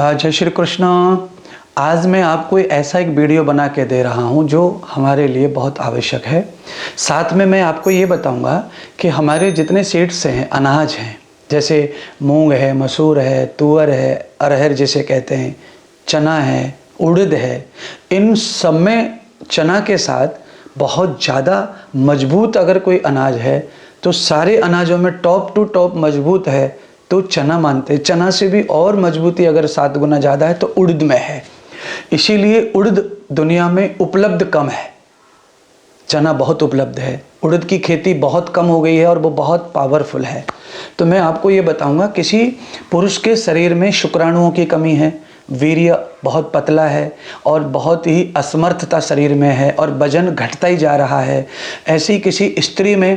जय श्री कृष्ण। आज मैं आपको ऐसा एक वीडियो बना के दे रहा हूँ जो हमारे लिए बहुत आवश्यक है। साथ में मैं आपको ये बताऊँगा कि हमारे जितने सीड्स हैं, अनाज हैं, जैसे मूंग है, मसूर है, तुअर है, अरहर जिसे कहते हैं, चना है, उड़द है, इन सब में चना के साथ बहुत ज़्यादा मजबूत अगर कोई अनाज है तो सारे अनाजों में टॉप टू टॉप मजबूत है तो चना मानते हैं। चना से भी और मजबूती अगर 7 गुना ज़्यादा है तो उड़द में है। इसीलिए उड़द दुनिया में उपलब्ध कम है, चना बहुत उपलब्ध है। उड़द की खेती बहुत कम हो गई है और वो बहुत पावरफुल है। तो मैं आपको ये बताऊंगा, किसी पुरुष के शरीर में शुक्राणुओं की कमी है, वीर्य बहुत पतला है और बहुत ही असमर्थता शरीर में है और वजन घटता ही जा रहा है। ऐसी किसी स्त्री में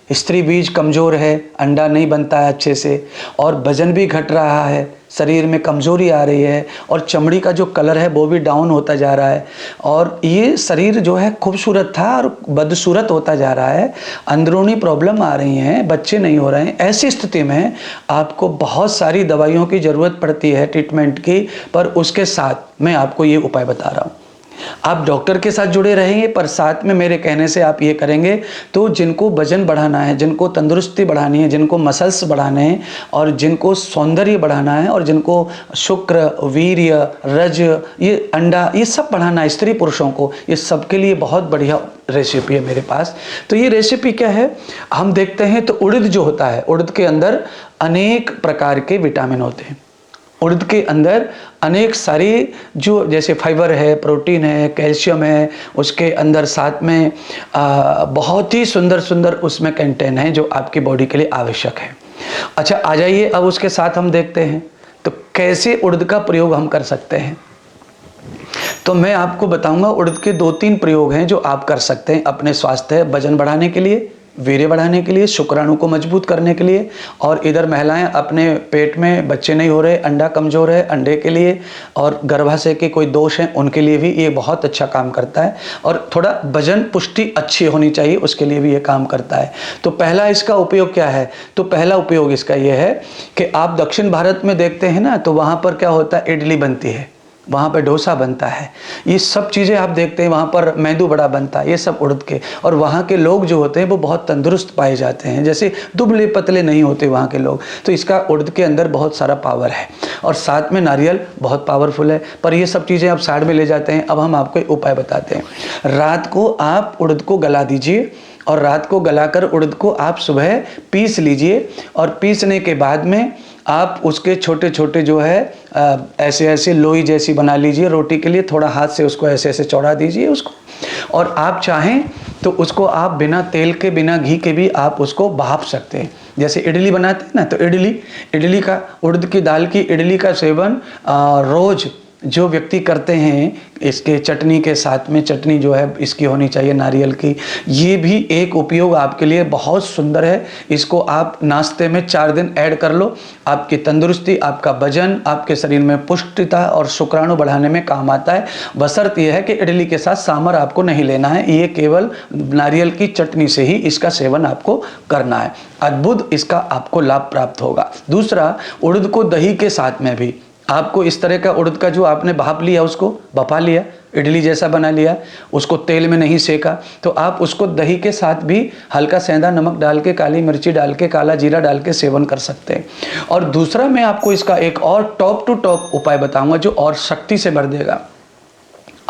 स्त्री बीज कमज़ोर है, अंडा नहीं बनता है अच्छे से और वजन भी घट रहा है, शरीर में कमज़ोरी आ रही है और चमड़ी का जो कलर है वो भी डाउन होता जा रहा है और ये शरीर जो है खूबसूरत था और बदसूरत होता जा रहा है, अंदरूनी प्रॉब्लम आ रही हैं, बच्चे नहीं हो रहे हैं। ऐसी स्थिति में आपको बहुत सारी दवाइयों की ज़रूरत पड़ती है, ट्रीटमेंट की, पर उसके साथ मैं आपको ये उपाय बता रहा हूँ। आप डॉक्टर के साथ जुड़े रहेंगे पर साथ में मेरे कहने से आप ये करेंगे तो जिनको वजन बढ़ाना है, जिनको तंदुरुस्ती बढ़ानी है, जिनको मसल्स बढ़ाने हैं और जिनको सौंदर्य बढ़ाना है और जिनको शुक्र, वीर्य, रज, ये अंडा, ये सब बढ़ाना है स्त्री पुरुषों को, ये सबके लिए बहुत बढ़िया रेसिपी है मेरे पास। तो ये रेसिपी क्या है हम देखते हैं। तो उड़द जो होता है, उड़द के अंदर अनेक प्रकार के विटामिन होते हैं। उड़द के अंदर अनेक सारी जो जैसे फाइबर है, प्रोटीन है, कैल्शियम है, उसके अंदर साथ में बहुत ही सुंदर सुंदर उसमें कंटेंट है जो आपकी बॉडी के लिए आवश्यक है। अच्छा, आ जाइए अब उसके साथ हम देखते हैं तो कैसे उड़द का प्रयोग हम कर सकते हैं। तो मैं आपको बताऊंगा उड़द के 2-3 प्रयोग हैं जो आप कर सकते हैं अपने स्वास्थ्य, वजन बढ़ाने के लिए, वीर्य बढ़ाने के लिए, शुक्राणु को मजबूत करने के लिए, और इधर महिलाएं अपने पेट में बच्चे नहीं हो रहे, अंडा कमज़ोर है, अंडे के लिए, और गर्भाशय के कोई दोष हैं उनके लिए भी ये बहुत अच्छा काम करता है। और थोड़ा वजन पुष्टि अच्छी होनी चाहिए उसके लिए भी ये काम करता है। तो पहला इसका उपयोग क्या है? तो पहला उपयोग इसका ये है कि आप दक्षिण भारत में देखते हैं ना, तो वहाँ पर क्या होता है, इडली बनती है, वहाँ पे डोसा बनता है, ये सब चीज़ें आप देखते हैं, वहाँ पर मेंदू बड़ा बनता है, ये सब उड़द के। और वहाँ के लोग जो होते हैं वो बहुत तंदुरुस्त पाए जाते हैं, जैसे दुबले पतले नहीं होते वहाँ के लोग। तो इसका उड़द के अंदर बहुत सारा पावर है और साथ में नारियल बहुत पावरफुल है। पर ये सब चीज़ें आप साइड में ले जाते हैं। अब हम आपको एक उपाय बताते हैं। रात को आप उड़द को गला दीजिए और रात को गलाकर उड़द को आप सुबह पीस लीजिए और पीसने के बाद में आप उसके छोटे छोटे जो है ऐसे ऐसे लोई जैसी बना लीजिए रोटी के लिए, थोड़ा हाथ से उसको ऐसे ऐसे चौड़ा दीजिए उसको। और आप चाहें तो उसको आप बिना तेल के, बिना घी के भी आप उसको भाप सकते हैं। जैसे इडली बनाते हैं ना, तो इडली का, उड़द की दाल की इडली का सेवन रोज़ जो व्यक्ति करते हैं, इसके चटनी के साथ में, चटनी जो है इसकी होनी चाहिए नारियल की, ये भी एक उपयोग आपके लिए बहुत सुंदर है। इसको आप नाश्ते में 4 दिन ऐड कर लो, आपकी तंदुरुस्ती, आपका वजन, आपके शरीर में पुष्टिता और शुक्राणु बढ़ाने में काम आता है। बशर्त यह है कि इडली के साथ सांभर आपको नहीं लेना है, ये केवल नारियल की चटनी से ही इसका सेवन आपको करना है। अद्भुत इसका आपको लाभ प्राप्त होगा। दूसरा, उड़द को दही के साथ में भी आपको इस तरह का उड़द का जो आपने भाप लिया, उसको भपा लिया, इडली जैसा बना लिया, उसको तेल में नहीं सेका, तो आप उसको दही के साथ भी हल्का सेंधा नमक डाल के, काली मिर्ची डाल के, काला जीरा डाल के सेवन कर सकते हैं। और दूसरा, मैं आपको इसका एक और टॉप टू टॉप उपाय बताऊंगा जो और शक्ति से भर देगा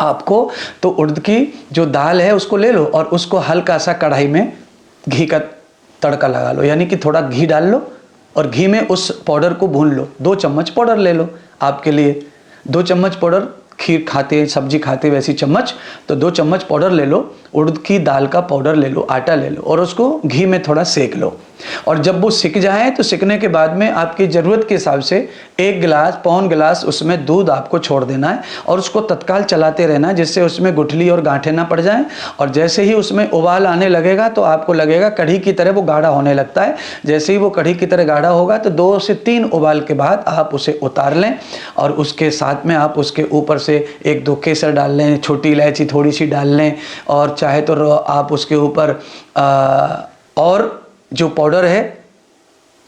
आपको। तो उड़द की जो दाल है उसको ले लो और उसको हल्का सा कढ़ाई में घी का तड़का लगा लो, यानी कि थोड़ा घी डाल लो और घी में उस पाउडर को भून लो। 2 चम्मच पाउडर ले लो आपके लिए, 2 चम्मच पाउडर, खीर खाते सब्जी खाते वैसी चम्मच, तो 2 चम्मच पाउडर ले लो, उड़द की दाल का पाउडर ले लो, आटा ले लो और उसको घी में थोड़ा सेक लो। और जब वो सिक जाए तो सिकने के बाद में आपकी ज़रूरत के हिसाब से 1 गिलास, पौन गिलास उसमें दूध आपको छोड़ देना है और उसको तत्काल चलाते रहना है जिससे उसमें गुठली और गांठें ना पड़ जाएं। और जैसे ही उसमें उबाल आने लगेगा तो आपको लगेगा कढ़ी की तरह वो गाढ़ा होने लगता है। जैसे ही वो कढ़ी की तरह गाढ़ा होगा तो 2 से 3 उबाल के बाद आप उसे उतार लें और उसके साथ में आप उसके ऊपर से 1-2 केसर डाल लें, छोटी इलायची थोड़ी सी डाल लें, और चाहे तो आप उसके ऊपर और जो पाउडर है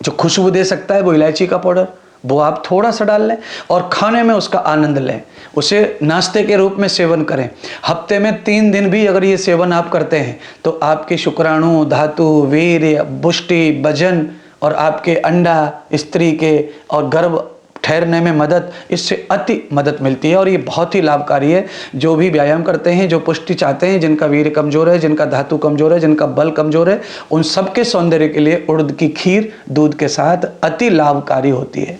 जो खुशबू दे सकता है वो इलायची का पाउडर, वो आप थोड़ा सा डाल लें और खाने में उसका आनंद लें, उसे नाश्ते के रूप में सेवन करें। हफ्ते में 3 दिन भी अगर ये सेवन आप करते हैं तो आपके शुक्राणु, धातु, वीर्य, पुष्टि, वजन और आपके अंडा, स्त्री के और गर्भ ठहरने में मदद, इससे अति मदद मिलती है और ये बहुत ही लाभकारी है। जो भी व्यायाम करते हैं, जो पुष्टि चाहते हैं, जिनका वीर्य कमज़ोर है, जिनका धातु कमज़ोर है, जिनका बल कमज़ोर है, उन सबके सौंदर्य के लिए उड़द की खीर दूध के साथ अति लाभकारी होती है।